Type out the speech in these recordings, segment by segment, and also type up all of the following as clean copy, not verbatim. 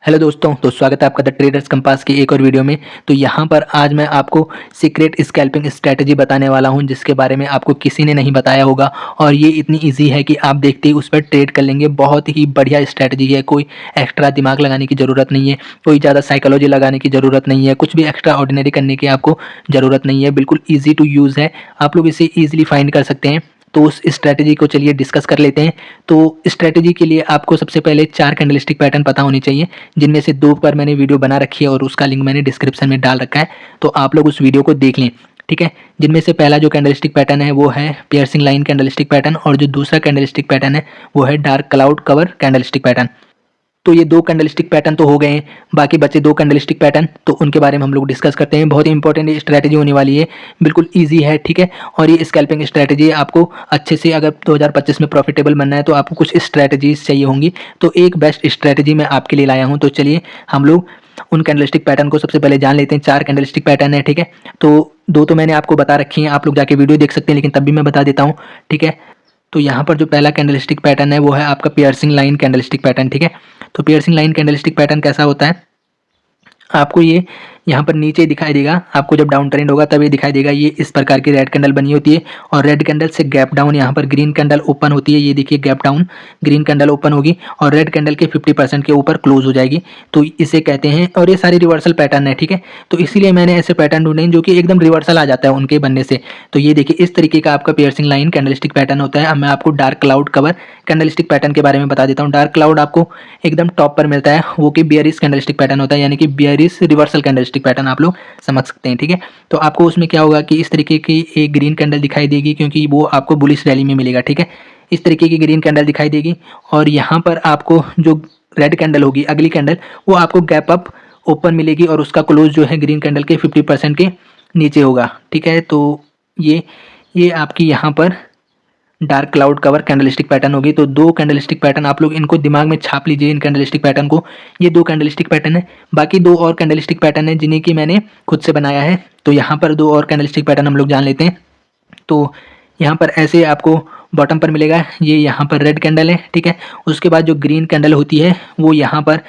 Hello दोस्तों, तो स्वागत है आपका द ट्रेडर्स कंपास की एक और वीडियो में। तो यहाँ पर आज मैं आपको सीक्रेट स्कैल्पिंग स्ट्रैटेजी बताने वाला हूँ जिसके बारे में आपको किसी ने नहीं बताया होगा। और ये इतनी इजी है कि आप देखते ही उस पर ट्रेड कर लेंगे। बहुत ही बढ़िया स्ट्रैटेजी है, कोई एक्स्ट्रा दिमाग लगाने की ज़रूरत नहीं है, कोई ज़्यादा साइकोलॉजी लगाने की ज़रूरत नहीं है, कुछ भी एक्स्ट्रा ऑर्डिनरी करने की आपको ज़रूरत नहीं है। बिल्कुल ईजी टू यूज़ है, आप लोग इसे ईजिली फाइंड कर सकते हैं। तो उस स्ट्रैटेजी को चलिए डिस्कस कर लेते हैं। तो स्ट्रैटेजी के लिए आपको सबसे पहले 4 कैंडलस्टिक पैटर्न पता होनी चाहिए, जिनमें से 2 पर मैंने वीडियो बना रखी है और उसका लिंक मैंने डिस्क्रिप्शन में डाल रखा है, तो आप लोग उस वीडियो को देख लें, ठीक है। जिनमें से पहला जो कैंडलस्टिक पैटर्न है वो है पियर्सिंग लाइन कैंडलस्टिक पैटर्न, और जो दूसरा कैंडलस्टिक पैटर्न है वो है dark cloud cover candlestick pattern. तो ये 2 कैंडलस्टिक पैटर्न तो हो गए हैं, बाकी बचे 2 कैंडलस्टिक पैटर्न, तो उनके बारे में हम लोग डिस्कस करते हैं। बहुत ही इंपॉर्टेंट ये स्ट्रैटेजी होने वाली है, बिल्कुल ईजी है, ठीक है। और ये स्कैल्पिंग स्ट्रैटेजी आपको अच्छे से, अगर 2025 में प्रॉफिटेबल बनना है तो आपको कुछ स्ट्रैटेजीज चाहिए होंगी। तो एक बेस्ट स्ट्रैटेजी मैं आपके लिए लाया हूँ। तो चलिए हम लोग उन कैंडलस्टिक पैटर्न को सबसे पहले जान लेते हैं। 4 कैंडलस्टिक पैटर्न है, ठीक है। तो 2 तो मैंने आपको बता रखी हैं, आप लोग जाके वीडियो देख सकते हैं, लेकिन तब भी मैं बता देता हूँ, ठीक है। तो यहाँ पर जो पहला कैंडलस्टिक पैटर्न है वो है आपका पियर्सिंग लाइन कैंडलस्टिक पैटर्न, ठीक है। तो पियर्सिंग लाइन कैंडलस्टिक पैटर्न कैसा होता है, आपको ये यहाँ पर नीचे दिखाई देगा। आपको जब डाउन ट्रेंड होगा तब ये दिखाई देगा, ये इस प्रकार की रेड कैंडल बनी होती है, और रेड कैंडल से गैप डाउन यहाँ पर ग्रीन कैंडल ओपन होती है। ये देखिए gap down green candle open होगी और रेड कैंडल के 50% के ऊपर क्लोज हो जाएगी, तो इसे कहते हैं। और ये सारी रिवर्सल पैटर्न है, ठीक है। तो इसीलिए मैंने ऐसे पैटर्न ढूंढे जो कि एकदम रिवर्सल आ जाता है उनके बनने से। तो ये देखिए इस तरीके का आपका पियर्सिंग लाइन कैंडलस्टिक पैटर्न होता है। अब मैं आपको dark cloud cover candlestick pattern के बारे में बता देता हूँ। डार्क क्लाउड आपको एकदम टॉप पर मिलता है, वो कि बियरिश कैंडलस्टिक पैटर्न होता है, यानी कि बियरिश रिवर्सल कैंडलस्टिक पैटर्न आप लोग समझ सकते हैं, ठीक है। तो आपको उसमें क्या होगा कि इस तरीके की एक ग्रीन कैंडल दिखाई देगी, क्योंकि वो आपको बुलिश रैली में मिलेगा, ठीक है। इस तरीके की ग्रीन कैंडल दिखाई देगी, और यहाँ पर आपको जो रेड कैंडल होगी अगली कैंडल, वो आपको गैप अप ओपन मिलेगी, और उसका क्लोज जो है ग्रीन कैंडल के 50% के नीचे होगा, ठीक है। तो ये आपकी यहाँ पर dark cloud cover candlestick pattern होगी। तो 2 कैंडलस्टिक पैटर्न आप लोग इनको दिमाग में छाप लीजिए, इन कैंडलस्टिक पैटर्न को। ये 2 कैंडलस्टिक पैटर्न है, बाकी 2 और कैंडलस्टिक पैटर्न है जिन्हें कि मैंने खुद से बनाया है। तो यहाँ पर 2 और कैंडलस्टिक पैटर्न हम लोग जान लेते हैं। तो यहाँ पर ऐसे आपको बॉटम पर मिलेगा, ये यहाँ पर रेड कैंडल है, ठीक है। उसके बाद जो ग्रीन कैंडल होती है वो यहाँ पर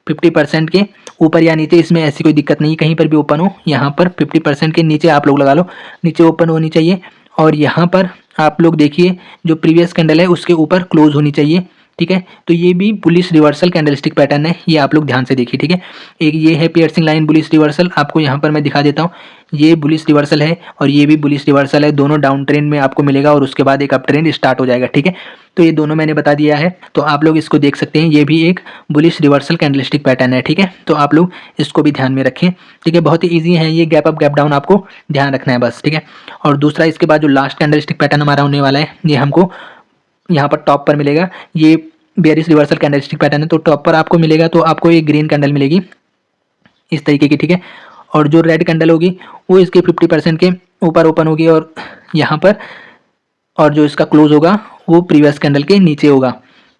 50% के ऊपर या नीचे, इसमें ऐसी कोई दिक्कत नहीं, कहीं पर भी ओपन हो, यहाँ पर 50% के नीचे आप लोग लगा लो, नीचे ओपन होनी चाहिए। और यहाँ पर आप लोग देखिए जो प्रीवियस कैंडल है उसके ऊपर क्लोज होनी चाहिए, ठीक है। तो ये भी बुलिश रिवर्सल कैंडलस्टिक पैटर्न है, ये आप लोग ध्यान से देखिए, ठीक है। एक ये है पियर्सिंग लाइन बुलिश रिवर्सल, आपको यहाँ पर मैं दिखा देता हूँ। ये बुलिश रिवर्सल है और ये भी बुलिश रिवर्सल है, दोनों डाउन ट्रेंड में आपको मिलेगा, और उसके बाद एक अप ट्रेंड स्टार्ट हो जाएगा, ठीक है। तो ये दोनों मैंने बता दिया है, तो आप लोग इसको देख सकते हैं। ये भी एक बुलिश रिवर्सल कैंडलस्टिक पैटर्न है, ठीक है। तो आप लोग इसको भी ध्यान में रखें, ठीक है। बहुत ही ईजी है ये, गैप अप गैप डाउन आपको ध्यान रखना है बस, ठीक है। और दूसरा इसके बाद जो लास्ट कैंडलस्टिक पैटर्न हमारा होने वाला है, ये हमको यहाँ पर टॉप पर मिलेगा। ये बेयरिश रिवर्सल कैंडलस्टिक पैटर्न है, तो टॉप पर आपको मिलेगा, तो आपको एक ग्रीन कैंडल मिलेगी इस तरीके की, ठीक है। और जो रेड कैंडल होगी वो इसके 50% के ऊपर ओपन होगी, और यहाँ पर, और जो इसका क्लोज होगा वो प्रीवियस कैंडल के नीचे होगा।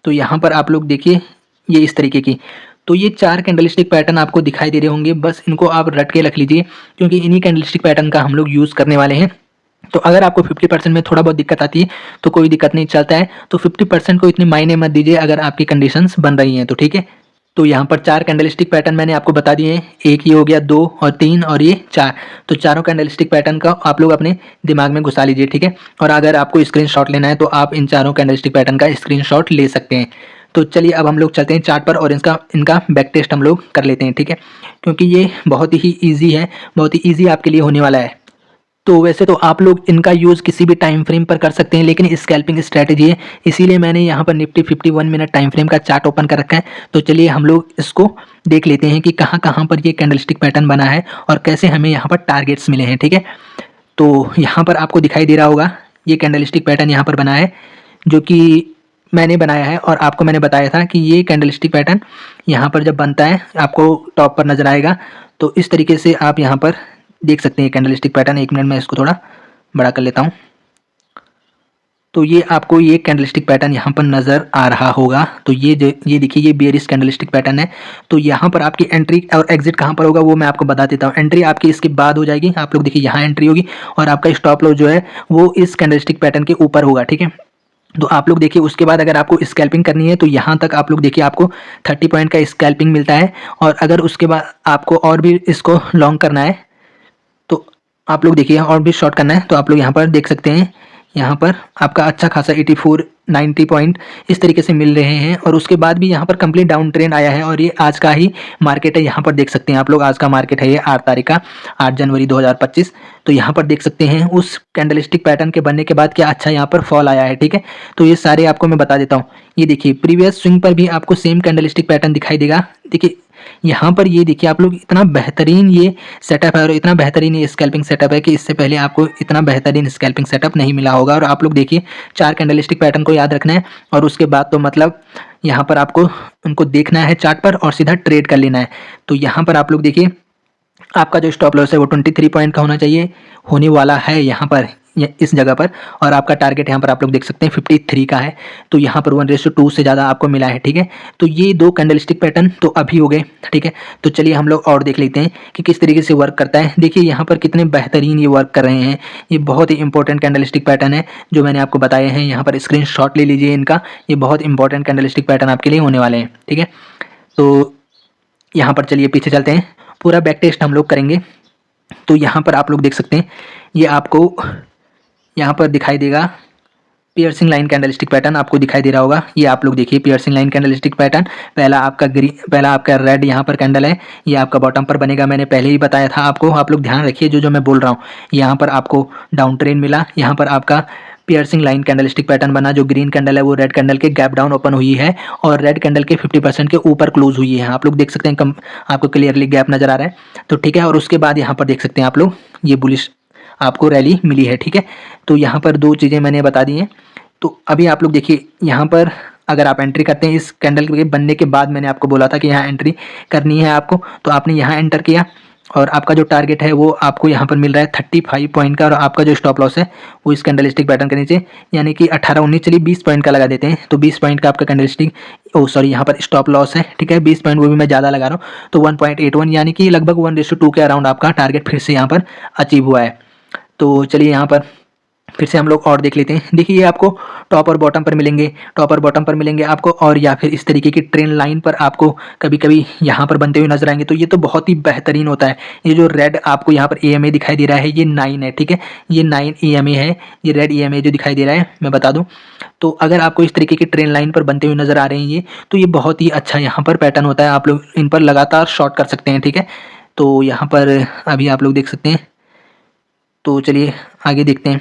तो यहाँ पर आप लोग देखिए ये इस तरीके की। तो ये 4 कैंडलस्टिक पैटर्न आपको दिखाई दे रहे होंगे, बस इनको आप रट के रख लीजिए, क्योंकि इन्हीं कैंडलस्टिक पैटर्न का हम लोग यूज़ करने वाले हैं। तो अगर आपको 50% में थोड़ा बहुत दिक्कत आती है तो कोई दिक्कत नहीं, चलता है। तो 50% को इतने मायने मत दीजिए अगर आपकी कंडीशंस बन रही हैं तो, ठीक है। तो यहाँ पर 4 कैंडलस्टिक पैटर्न मैंने आपको बता दिए हैं, एक ये हो गया, 2 और 3 और ये 4। तो चारों कैंडलस्टिक पैटर्न का आप लोग अपने दिमाग में घुसा लीजिए, ठीक है। और अगर आपको स्क्रीनशॉट लेना है तो आप इन चारों कैंडलस्टिक पैटर्न का स्क्रीनशॉट ले सकते हैं। तो चलिए अब हम लोग चलते हैं चार्ट पर, और इनका बैक टेस्ट हम लोग कर लेते हैं, ठीक है। क्योंकि ये बहुत ही ईजी है, बहुत ही ईजी आपके लिए होने वाला है। तो वैसे तो आप लोग इनका यूज़ किसी भी टाइम फ्रेम पर कर सकते हैं, लेकिन स्कैल्पिंग स्ट्रैटेजी है, इसीलिए मैंने यहाँ पर निफ्टी 51 मिनट टाइम फ्रेम का चार्ट ओपन कर रखा है। तो चलिए हम लोग इसको देख लेते हैं कि कहाँ कहाँ पर ये कैंडलस्टिक पैटर्न बना है और कैसे हमें यहाँ पर टारगेट्स मिले हैं, ठीक है। तो यहाँ पर आपको दिखाई दे रहा होगा ये कैंडलस्टिक पैटर्न यहाँ पर बना है, जो कि मैंने बनाया है, और आपको मैंने बताया था कि ये कैंडलस्टिक पैटर्न यहाँ पर जब बनता है आपको टॉप पर नजर आएगा। तो इस तरीके से आप यहाँ पर देख सकते हैं कैंडलस्टिक पैटर्न। एक मिनट में इसको थोड़ा बड़ा कर लेता हूँ। तो ये आपको ये कैंडलस्टिक पैटर्न यहाँ पर नज़र आ रहा होगा। तो ये देखिए ये बेयरिश कैंडलस्टिक पैटर्न है। तो यहाँ पर आपकी एंट्री और एग्जिट कहाँ पर होगा वो मैं आपको बता देता हूँ। एंट्री आपकी इसके बाद हो जाएगी, आप लोग देखिए यहाँ एंट्री होगी, और आपका स्टॉप लॉस जो है वो इस कैंडलस्टिक पैटर्न के ऊपर होगा, ठीक है। तो आप लोग देखिए उसके बाद अगर आपको स्कैल्पिंग करनी है तो यहाँ तक आप लोग देखिए आपको 30 पॉइंट का स्कैल्पिंग मिलता है। और अगर उसके बाद आपको और भी इसको लॉन्ग करना है तो आप लोग देखिए और भी शॉर्ट करना है तो आप लोग यहाँ पर देख सकते हैं, यहाँ पर आपका अच्छा खासा 84 90 पॉइंट इस तरीके से मिल रहे हैं। और उसके बाद भी यहाँ पर कंप्लीट डाउन ट्रेंड आया है और ये आज का ही मार्केट है। यहाँ पर देख सकते हैं आप लोग, आज का मार्केट है ये 8 तारीख का, 8 जनवरी 2025। तो यहाँ पर देख सकते हैं उस कैंडलस्टिक पैटर्न के बनने के बाद क्या अच्छा यहाँ पर फॉल आया है। ठीक है, तो ये सारे आपको मैं बता देता हूँ। ये देखिए प्रीवियस स्विंग पर भी आपको सेम कैंडलस्टिक पैटर्न दिखाई देगा। देखिए यहाँ पर ये देखिए आप लोग, इतना बेहतरीन ये सेटअप है और इतना बेहतरीन ये स्कैल्पिंग सेटअप है कि इससे पहले आपको इतना बेहतरीन स्कैल्पिंग सेटअप नहीं मिला होगा। और आप लोग देखिए 4 कैंडलस्टिक पैटर्न को याद रखना है और उसके बाद तो मतलब यहाँ पर आपको उनको देखना है चार्ट पर और सीधा ट्रेड कर लेना है। तो यहाँ पर आप लोग देखिए आपका जो स्टॉप लॉस है वो 23 पॉइंट का होना चाहिए, होने वाला है यहाँ पर इस जगह पर। और आपका टारगेट यहाँ पर आप लोग देख सकते हैं 53 का है। तो यहाँ पर 1:2 से ज़्यादा आपको मिला है। ठीक है, तो ये 2 कैंडलस्टिक पैटर्न तो अभी हो गए। ठीक है, तो चलिए हम लोग और देख लेते हैं कि किस तरीके से वर्क करता है। देखिए यहाँ पर कितने बेहतरीन ये वर्क कर रहे हैं। ये बहुत ही इंपॉर्टेंट कैंडलस्टिक पैटर्न है जो मैंने आपको बताए हैं। यहाँ पर स्क्रीनशॉट ले लीजिए इनका, ये बहुत इंपॉर्टेंट कैंडलस्टिक पैटर्न आपके लिए होने वाले हैं। ठीक है, तो यहाँ पर चलिए पीछे चलते हैं, पूरा बैक टेस्ट हम लोग करेंगे। तो यहाँ पर आप लोग देख सकते हैं, ये आपको यहाँ पर दिखाई देगा पियर्सिंग लाइन कैंडलस्टिक पैटर्न आपको दिखाई दे रहा होगा। ये आप लोग देखिए पियर्सिंग लाइन कैंडलस्टिक पैटर्न, पहला आपका रेड यहाँ पर कैंडल है, ये आपका बॉटम पर बनेगा। मैंने पहले ही बताया था आपको, आप लोग ध्यान रखिए जो मैं बोल रहा हूँ। यहाँ पर आपको डाउन ट्रेंड मिला, यहाँ पर आपका पियर्सिंग लाइन कैंडलस्टिक पैटर्न बना। जो ग्रीन कैंडल है वो रेड कैंडल के गैप डाउन ओपन हुई है और रेड कैंडल के 50% के ऊपर क्लोज हुई है। आप लोग देख सकते हैं, आपको क्लियरली गैप नजर आ रहा है। तो ठीक है, और उसके बाद यहाँ पर देख सकते हैं आप लोग ये बुलिश आपको रैली मिली है। ठीक है, तो यहाँ पर 2 चीज़ें मैंने बता दी हैं। तो अभी आप लोग देखिए यहाँ पर अगर आप एंट्री करते हैं इस कैंडल के बनने के बाद, मैंने आपको बोला था कि यहाँ एंट्री करनी है आपको, तो आपने यहाँ एंटर किया और आपका जो टारगेट है वो आपको यहाँ पर मिल रहा है 35 पॉइंट का। और आपका जो स्टॉप लॉस है वो इस कैंडलस्टिक पैटर्न के नीचे, यानी कि 18 19 चलिए 20 पॉइंट का लगा देते हैं। तो 20 पॉइंट का आपका कैंडलस्टिक यहाँ पर स्टॉप लॉस है। ठीक है, 20 पॉइंट वो भी मैं ज़्यादा लगा रहा हूँ। तो 1.81 यानी कि लगभग 1:2 के अराउंड आपका टारगेट फिर से यहाँ पर अचीव हुआ है। तो चलिए यहाँ पर फिर से हम लोग और देख लेते हैं। देखिए ये आपको टॉप और बॉटम पर मिलेंगे, टॉप और बॉटम पर मिलेंगे आपको, और या फिर इस तरीके की ट्रेन लाइन पर आपको कभी कभी यहाँ पर बनते हुए नजर आएंगे। तो ये तो बहुत ही बेहतरीन होता है। ये जो रेड आपको यहाँ पर EMA दिखाई दे रहा है ये 9 है। ठीक है, ये 9 EMA है, ये रेड EMA जो दिखाई दे रहा है मैं बता दूँ। तो अगर आपको इस तरीके की ट्रेन लाइन पर बनते हुए नजर आ रहे हैं ये, तो ये बहुत ही अच्छा यहाँ पर पैटर्न होता है। आप लोग इन पर लगातार शॉर्ट कर सकते हैं। ठीक है, तो यहाँ पर अभी आप लोग देख सकते हैं। तो चलिए आगे देखते हैं।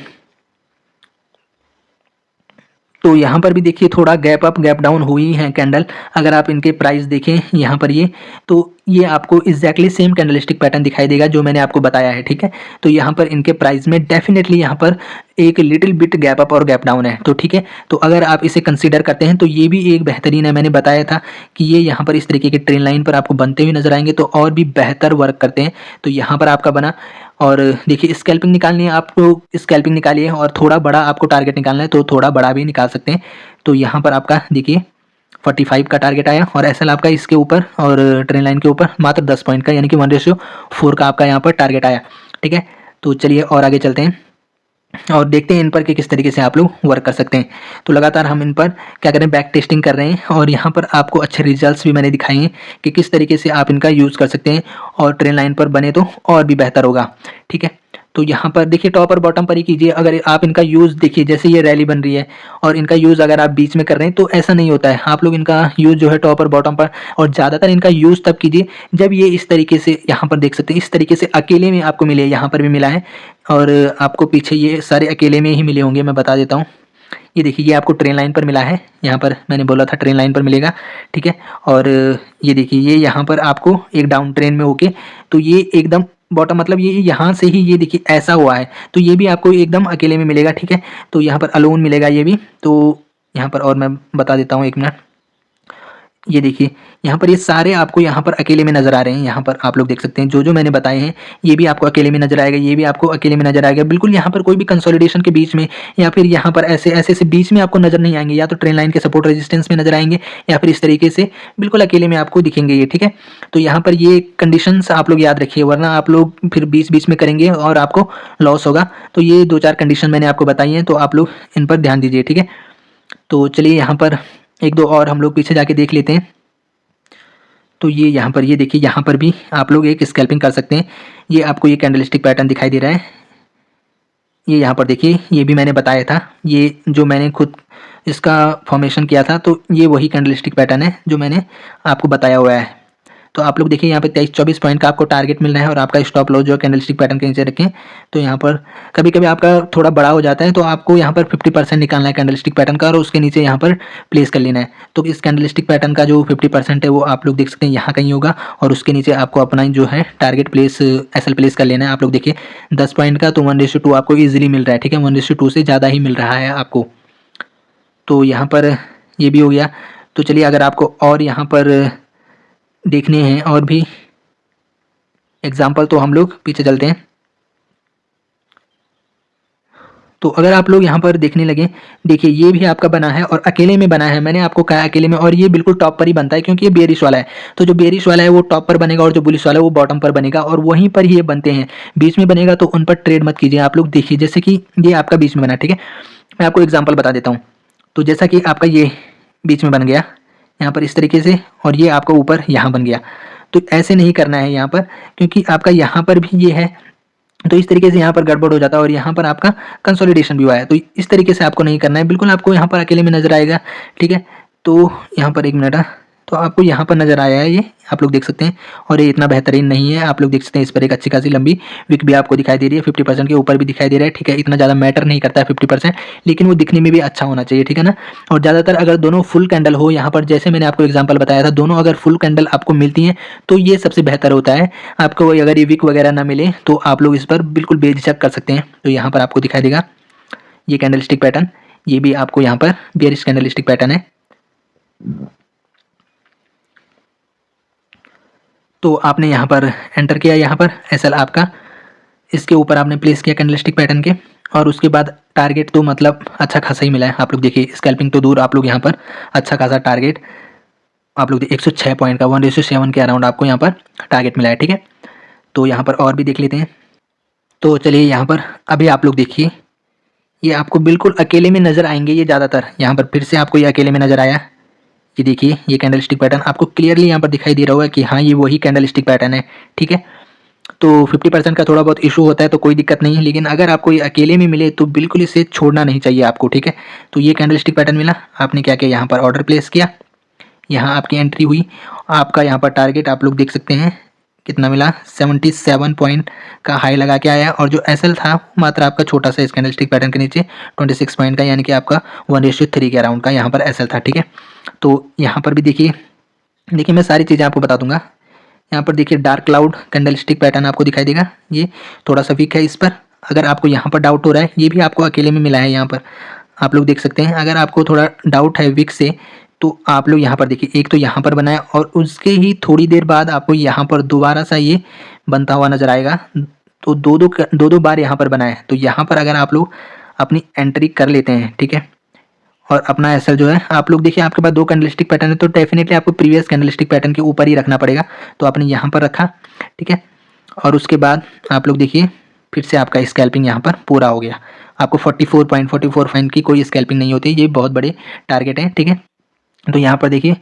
तो यहाँ पर भी देखिए थोड़ा गैप अप गैप डाउन हुई है कैंडल। अगर आप इनके प्राइस देखें यहाँ पर ये, तो ये आपको एग्जैक्टली सेम कैंडलस्टिक पैटर्न दिखाई देगा जो मैंने आपको बताया है। ठीक है, तो यहाँ पर इनके प्राइस में डेफिनेटली यहाँ पर एक लिटिल बिट गैप अप और गैप डाउन है। तो ठीक है, तो अगर आप इसे कंसीडर करते हैं तो ये भी एक बेहतरीन है। मैंने बताया था कि ये यहाँ पर इस तरीके की ट्रेन लाइन पर आपको बनते हुए नजर आएंगे तो और भी बेहतर वर्क करते हैं। तो यहाँ पर आपका बना। और देखिए स्कैल्पिंग निकालनी है आपको, स्कैल्पिंग निकालिए, और थोड़ा बड़ा आपको टारगेट निकालना है तो थोड़ा बड़ा भी निकाल सकते हैं। तो यहाँ पर आपका देखिए 45 का टारगेट आया और SL आपका इसके ऊपर और ट्रेन लाइन के ऊपर मात्र 10 पॉइंट का, यानी कि 1:4 का आपका यहाँ पर टारगेट आया। ठीक है, तो चलिए और आगे चलते हैं और देखते हैं इन पर कि किस तरीके से आप लोग वर्क कर सकते हैं। तो लगातार हम इन पर क्या करें, बैक टेस्टिंग कर रहे हैं और यहाँ पर आपको अच्छे रिजल्ट्स भी मैंने दिखाए हैं कि किस तरीके से आप इनका यूज़ कर सकते हैं और ट्रेन लाइन पर बने तो और भी बेहतर होगा। ठीक है, तो यहाँ पर देखिए टॉप और बॉटम पर ही कीजिए। अगर आप इनका यूज़ देखिए, जैसे ये रैली बन रही है और इनका यूज़ अगर आप बीच में कर रहे हैं तो ऐसा नहीं होता है। आप लोग इनका यूज़ जो है टॉप और बॉटम पर, और ज़्यादातर इनका यूज़ तब कीजिए जब ये इस तरीके से, यहाँ पर देख सकते हैं इस तरीके से अकेले में आपको मिले। यहाँ पर भी मिला है और आपको पीछे ये सारे अकेले में ही मिले होंगे, मैं बता देता हूँ। ये देखिए ये आपको ट्रेन लाइन पर मिला है, यहाँ पर मैंने बोला था ट्रेन लाइन पर मिलेगा। ठीक है, और ये देखिए ये यहाँ पर आपको एक डाउन ट्रेन में होके, तो ये एकदम बॉटम, मतलब ये यहाँ से ही ये देखिए ऐसा हुआ है, तो ये भी आपको एकदम अकेले में मिलेगा। ठीक है, तो यहाँ पर अलोन मिलेगा ये भी। तो यहाँ पर और मैं बता देता हूँ, 1 मिनट। ये देखिए यहाँ पर ये सारे आपको यहाँ पर अकेले में नजर आ रहे हैं। यहाँ पर आप लोग देख सकते हैं जो जो मैंने बताए हैं ये भी आपको अकेले में नजर आएगा, ये भी आपको अकेले में नजर आएगा। बिल्कुल यहाँ पर कोई भी कंसोलिडेशन के बीच में या फिर यहाँ पर ऐसे ऐसे से बीच में आपको नजर नहीं आएंगे, या तो ट्रेन लाइन के सपोर्ट रेजिस्टेंस में नजर आएंगे या फिर इस तरीके से बिल्कुल अकेले में आपको दिखेंगे ये। ठीक है, तो यहाँ पर ये कंडीशंस आप लोग याद रखिए, वरना आप लोग फिर बीच बीच में करेंगे और आपको लॉस होगा। तो ये 2-4 कंडीशन मैंने आपको बताई हैं, तो आप लोग इन पर ध्यान दीजिए। ठीक है, तो चलिए यहाँ पर एक दो और हम लोग पीछे जाके देख लेते हैं। तो ये यहाँ पर ये देखिए, यहाँ पर भी आप लोग एक स्कैल्पिंग कर सकते हैं। ये आपको ये कैंडलस्टिक पैटर्न दिखाई दे रहा है। ये यहाँ पर देखिए, ये भी मैंने बताया था, ये जो मैंने खुद इसका फॉर्मेशन किया था, तो ये वही कैंडलस्टिक पैटर्न है जो मैंने आपको बताया हुआ है। तो आप लोग देखिए यहाँ पे 23-24 पॉइंट का आपको टारगेट मिल रहा है और आपका स्टॉप लॉस जो है कैंडलस्टिक पैटर्न के नीचे रखें। तो यहाँ पर कभी कभी आपका थोड़ा बड़ा हो जाता है, तो आपको यहाँ पर 50% निकालना है कैंडलस्टिक पैटर्न का और उसके नीचे यहाँ पर प्लेस कर लेना है। तो इस कैंडलस्टिक पैटर्न का जो 50% है वो आप लोग देख सकते हैं यहाँ कहीं होगा और उसके नीचे आपको अपना जो है टारगेट प्लेस एसएल प्लेस कर लेना है। आप लोग देखिए 10 पॉइंट का तो 1:2 आपको ईजिली मिल रहा है, ठीक है, 1:2 से ज़्यादा ही मिल रहा है आपको। तो यहाँ पर ये भी हो गया। तो चलिए अगर आपको और यहाँ पर देखने हैं और भी एग्जाम्पल, तो हम लोग पीछे चलते हैं। तो अगर आप लोग यहाँ पर देखने लगे, देखिए ये भी आपका बना है और अकेले में बना है, मैंने आपको कहा अकेले में, और ये बिल्कुल टॉप पर ही बनता है क्योंकि ये बेरिश वाला है। तो जो बेरिश वाला है वो टॉप पर बनेगा और जो बुलिश वाला है वो बॉटम पर बनेगा और वहीं पर ही ये बनते हैं। बीच में बनेगा तो उन पर ट्रेड मत कीजिए। आप लोग देखिए जैसे कि ये आपका बीच में बना, ठीक है, मैं आपको एग्जाम्पल बता देता हूँ। तो जैसा कि आपका ये बीच में बन गया यहाँ पर इस तरीके से और ये आपका ऊपर यहाँ बन गया, तो ऐसे नहीं करना है यहाँ पर, क्योंकि आपका यहाँ पर भी ये है, तो इस तरीके से यहाँ पर गड़बड़ हो जाता है और यहाँ पर आपका कंसोलिडेशन भी हुआ है। तो इस तरीके से आपको नहीं करना है, बिल्कुल आपको यहाँ पर अकेले में नजर आएगा, ठीक है। तो यहाँ पर एक मिनट, तो आपको यहाँ पर नजर आया है, ये आप लोग देख सकते हैं, और ये इतना बेहतरीन नहीं है। आप लोग देख सकते हैं इस पर एक अच्छी खासी लंबी विक भी आपको दिखाई दे रही है, 50% के ऊपर भी दिखाई दे रहा है, ठीक है। इतना ज़्यादा मैटर नहीं करता है 50%, लेकिन वो दिखने में भी अच्छा होना चाहिए, ठीक है ना। और ज़्यादातर अगर दोनों फुल कैंडल हो यहाँ पर, जैसे मैंने आपको एग्जाम्पल बताया था, दोनों अगर फुल कैंडल आपको मिलती हैं तो ये सबसे बेहतर होता है। आपको अगर ये विक वगैरह ना मिले तो आप लोग इस पर बिल्कुल बेझिझक कर सकते हैं। तो यहाँ पर आपको दिखाई देगा ये कैंडलस्टिक पैटर्न, ये भी आपको यहाँ पर बेयरिश कैंडलस्टिक पैटर्न है। तो आपने यहाँ पर एंटर किया, यहाँ पर एसएल आपका इसके ऊपर आपने प्लेस किया कैंडलस्टिक पैटर्न के, और उसके बाद टारगेट तो मतलब अच्छा खासा ही मिला है। आप लोग देखिए स्कैल्पिंग तो दूर, आप लोग यहाँ पर अच्छा खासा टारगेट आप लोग 106 पॉइंट का 1:7 के अराउंड आपको यहाँ पर टारगेट मिला है, ठीक है। तो यहाँ पर और भी देख लेते हैं। तो चलिए यहाँ पर अभी आप लोग देखिए, ये आपको बिल्कुल अकेले में नज़र आएंगे ये ज़्यादातर। यहाँ पर फिर से आपको ये अकेले में नज़र आया, ये देखिए ये कैंडलस्टिक पैटर्न आपको क्लियरली यहाँ पर दिखाई दे रहा होगा कि हाँ ये वही कैंडलस्टिक पैटर्न है, ठीक है। तो 50% का थोड़ा बहुत इशू होता है तो कोई दिक्कत नहीं है, लेकिन अगर आपको ये अकेले में मिले तो बिल्कुल इसे छोड़ना नहीं चाहिए आपको, ठीक है। तो ये कैंडलस्टिक पैटर्न मिला, आपने क्या किया, यहाँ पर ऑर्डर प्लेस किया, यहाँ आपकी एंट्री हुई, आपका यहाँ पर टारगेट आप लोग देख सकते हैं कितना मिला, 77 पॉइंट का हाई लगा के आया, और जो एसएल था मात्र आपका छोटा सा इस कैंडलस्टिक पैटर्न के नीचे 26 पॉइंट का, यानी कि आपका 1:3 के अराउंड का यहाँ पर एसएल था, ठीक है। तो यहाँ पर भी देखिए मैं सारी चीज़ें आपको बता दूंगा। यहाँ पर देखिए डार्क क्लाउड कैंडलस्टिक पैटर्न आपको दिखाई देगा, ये थोड़ा सा वीक है। इस पर अगर आपको यहाँ पर डाउट हो रहा है, ये भी आपको अकेले में मिला है, यहाँ पर आप लोग देख सकते हैं। अगर आपको थोड़ा डाउट है वीक से, तो आप लोग यहाँ पर देखिए, एक तो यहाँ पर बनाया और उसके ही थोड़ी देर बाद आपको यहाँ पर दोबारा सा ये बनता हुआ नजर आएगा। तो दो बार यहाँ पर बनाया है। तो यहाँ पर अगर आप लोग अपनी एंट्री कर लेते हैं, ठीक है, और अपना एसएल जो है आप लोग देखिए, आपके पास दो कैंडलस्टिक पैटर्न है तो डेफिनेटली आपको प्रीवियस कैंडलस्टिक पैटर्न के ऊपर ही रखना पड़ेगा। तो आपने यहाँ पर रखा, ठीक है, और उसके बाद आप लोग देखिए फिर से आपका स्कैल्पिंग यहाँ पर पूरा हो गया। आपको 44 पॉइंट की कोई स्कैल्पिंग नहीं होती, ये बहुत बड़े टारगेट हैं, ठीक है। तो यहाँ पर देखिए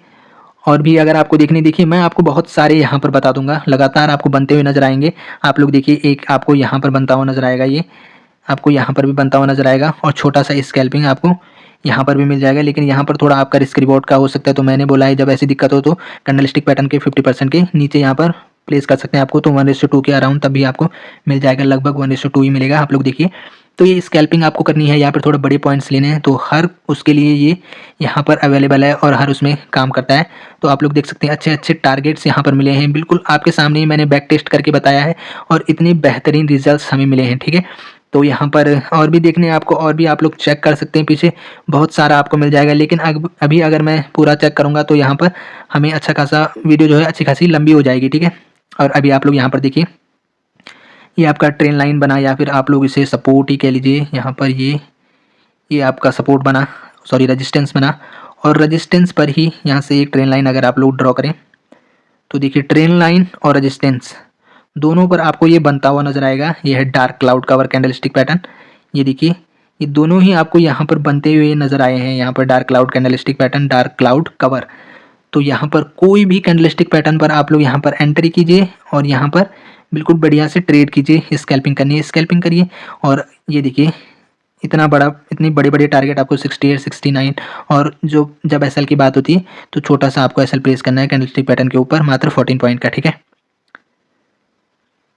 और भी अगर आपको देखने, देखिए मैं आपको बहुत सारे यहाँ पर बता दूंगा, लगातार आपको बनते हुए नजर आएंगे। आप लोग देखिए एक आपको यहाँ पर बनता हुआ नजर आएगा, ये आपको यहाँ पर भी बनता हुआ नजर आएगा, और छोटा सा स्कैल्पिंग आपको यहाँ पर भी मिल जाएगा। लेकिन यहाँ पर थोड़ा आपका रिस्क रिवॉर्ड का हो सकता है, तो मैंने बोला है जब ऐसी दिक्कत हो तो कैंडलस्टिक पैटर्न के 50% के नीचे यहाँ पर प्लेस कर सकते हैं आपको। तो 1:2 के अराउंड तभी आपको मिल जाएगा, लगभग 1:2 ही मिलेगा। आप लोग देखिए, तो ये स्कैल्पिंग आपको करनी है, यहाँ पर थोड़ा बड़े पॉइंट्स लेने हैं, तो हर उसके लिए ये यहाँ पर अवेलेबल है और हर उसमें काम करता है। तो आप लोग देख सकते हैं अच्छे अच्छे टारगेट्स यहाँ पर मिले हैं, बिल्कुल आपके सामने ही मैंने बैक टेस्ट करके बताया है और इतने बेहतरीन रिजल्ट्स हमें मिले हैं, ठीक है। तो यहाँ पर और भी देखने आपको, और भी आप लोग चेक कर सकते हैं, पीछे बहुत सारा आपको मिल जाएगा। लेकिन अभी अगर मैं पूरा चेक करूँगा तो यहाँ पर हमें अच्छा खासा वीडियो जो है अच्छी खासी लंबी हो जाएगी, ठीक है। और अभी आप लोग यहाँ पर देखिए, ये आपका ट्रेन लाइन बना, या फिर आप लोग इसे सपोर्ट ही कह लीजिए। यहाँ पर ये आपका सपोर्ट बना, सॉरी रेजिस्टेंस बना, और रेजिस्टेंस पर ही यहाँ से एक ट्रेन लाइन अगर आप लोग ड्रॉ करें तो देखिए ट्रेन लाइन और रेजिस्टेंस दोनों पर आपको ये बनता हुआ नजर आएगा। ये है dark cloud cover candlestick pattern, ये देखिए ये दोनों ही आपको यहाँ पर बनते हुए नज़र आए हैं। यहाँ पर dark cloud candlestick pattern, dark cloud cover. तो यहाँ पर कोई भी कैंडलस्टिक पैटर्न पर आप लोग यहाँ पर एंट्री कीजिए और यहाँ पर बिल्कुल बढ़िया से ट्रेड कीजिए। स्कैल्पिंग करनी है स्कैल्पिंग करिए। और ये देखिए इतनी बड़ी टारगेट आपको 68, 69 और जो जब एसएल की बात होती है तो छोटा सा आपको एसएल प्लेस करना है कैंडलस्टिक पैटर्न के ऊपर, मात्र 14 पॉइंट का, ठीक है।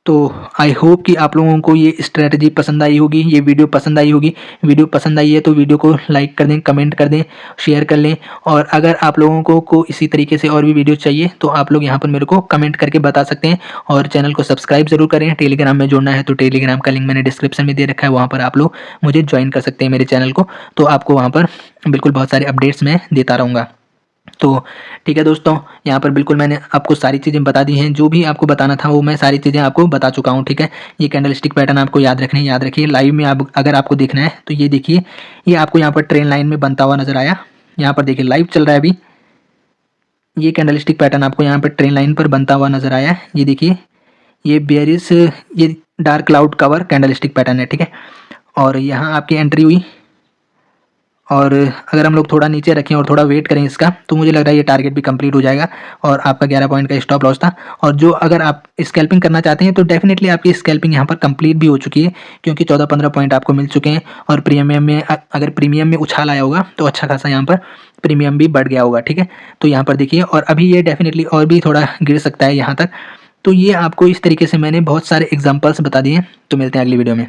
तो आई होप कि आप लोगों को ये स्ट्रेटजी पसंद आई होगी, ये वीडियो पसंद आई होगी। वीडियो पसंद आई है तो वीडियो को लाइक कर दें, कमेंट कर दें, शेयर कर लें। और अगर आप लोगों को इसी तरीके से और भी वीडियो चाहिए तो आप लोग यहाँ पर मेरे को कमेंट करके बता सकते हैं। और चैनल को सब्सक्राइब ज़रूर करें। टेलीग्राम में जुड़ना है तो टेलीग्राम का लिंक मैंने डिस्क्रिप्शन में दे रखा है, वहाँ पर आप लोग मुझे ज्वाइन कर सकते हैं मेरे चैनल को। तो आपको वहाँ पर बिल्कुल बहुत सारे अपडेट्स मैं देता रहूँगा। तो ठीक है दोस्तों, यहाँ पर बिल्कुल मैंने आपको सारी चीज़ें बता दी हैं। जो भी आपको बताना था वो मैं सारी चीज़ें आपको बता चुका हूँ, ठीक है। ये कैंडलस्टिक पैटर्न आपको याद रखने याद रखिए। लाइव में आप अगर आपको देखना है तो ये देखिए, ये आपको यहाँ पर ट्रेन लाइन में बनता हुआ नज़र आया। यहाँ पर देखिए लाइव चल रहा है अभी। ये कैंडलस्टिक पैटर्न आपको यहाँ पर ट्रेन लाइन पर बनता हुआ नज़र आया। ये देखिए, ये बेयरिश, ये dark cloud cover candlestick pattern है, ठीक है। और यहाँ आपकी एंट्री हुई। और अगर हम लोग थोड़ा नीचे रखें और थोड़ा वेट करें इसका, तो मुझे लग रहा है ये टारगेट भी कंप्लीट हो जाएगा। और आपका 11 पॉइंट का स्टॉप लॉस था। और जो अगर आप स्कैल्पिंग करना चाहते हैं तो डेफिनेटली आपकी स्कैल्पिंग यहाँ पर कंप्लीट भी हो चुकी है, क्योंकि 14-15 पॉइंट आपको मिल चुके हैं। और प्रीमियम में अगर प्रीमियम में उछाल आया होगा तो अच्छा खासा यहाँ पर प्रीमियम भी बढ़ गया होगा, ठीक है। तो यहाँ पर देखिए, और अभी ये डेफिनेटली और भी थोड़ा गिर सकता है यहाँ तक। तो ये आपको इस तरीके से मैंने बहुत सारे एग्जाम्पल्स बता दिए। तो मिलते हैं अगली वीडियो में।